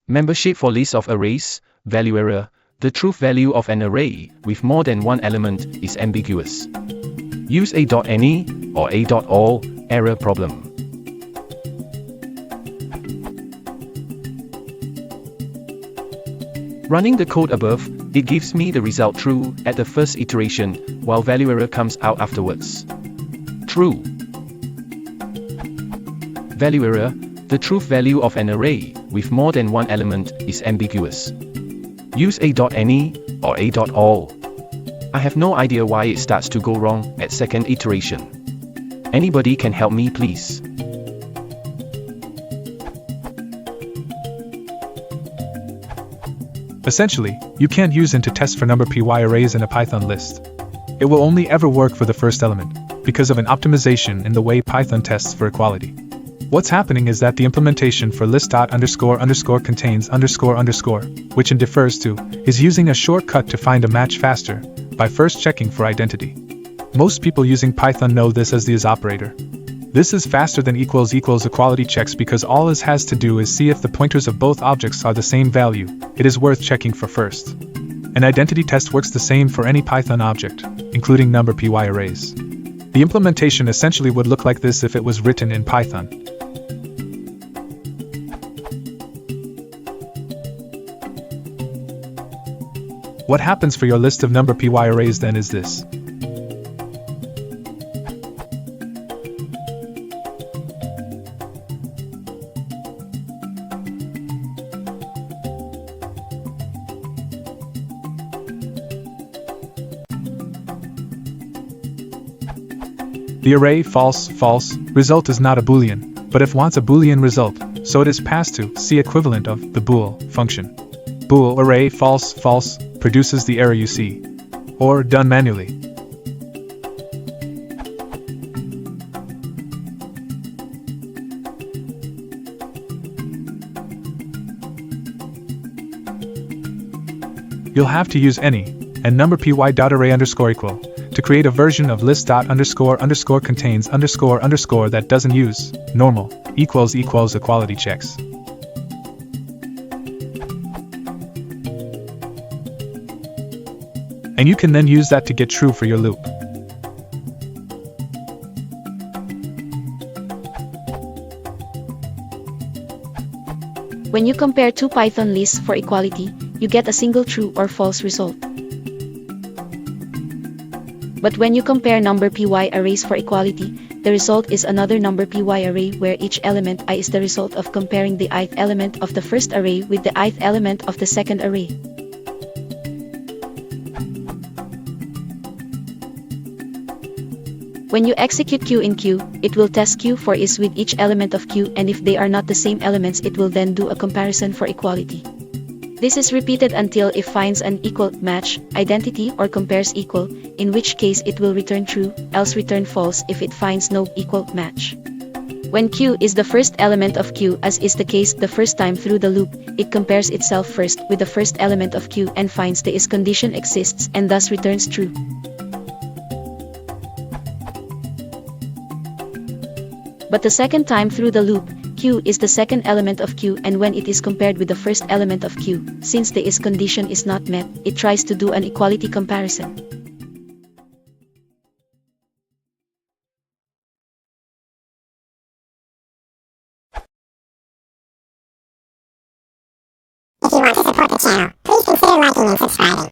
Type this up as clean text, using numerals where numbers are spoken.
Membership for list of arrays, value error. The truth value of an array with more than one element is ambiguous. Use a.any or a.all error problem. Running the code above, it gives me the result true at the first iteration, while value error comes out afterwards. True. Value error. The truth value of an array with more than one element is ambiguous. Use a.any or a.all. I have no idea why it starts to go wrong at second iteration. Anybody can help me, please? Essentially, you can't use int to test for number py arrays in a Python list. It will only ever work for the first element, because of an optimization in the way Python tests for equality. What's happening is that the implementation for list._contains__, which it defers to, is using a shortcut to find a match faster, by first checking for identity. Most people using Python know this as the is operator. This is faster than equals equality checks because all is has to do is see if the pointers of both objects are the same value. It is worth checking for first. An identity test works the same for any Python object, including number py arrays. The implementation essentially would look like this if it was written in Python. What happens for your list of number py arrays then is this. The array false result is not a boolean, but if wants a boolean result, so it is passed to C equivalent of the bool function. Bool array false produces the error you see, or done manually. You'll have to use any and number py.array_equal to create a version of list.__contains__ that doesn't use normal equals equality checks. And you can then use that to get true for your loop. When you compare two Python lists for equality, you get a single true or false result. But when you compare number py arrays for equality, the result is another number py array where each element I is the result of comparing the ith element of the first array with the ith element of the second array. When you execute Q in Q, it will test Q for is with each element of Q, and if they are not the same elements, it will then do a comparison for equality. This is repeated until it finds an equal match, identity, or compares equal, in which case it will return true, else return false if it finds no equal match. When Q is the first element of Q, as is the case the first time through the loop, it compares itself first with the first element of Q and finds the is condition exists and thus returns true. But the second time through the loop, Q is the second element of Q, and when it is compared with the first element of Q, since the is condition is not met, it tries to do an equality comparison. If you want to support the channel, please consider liking and subscribing.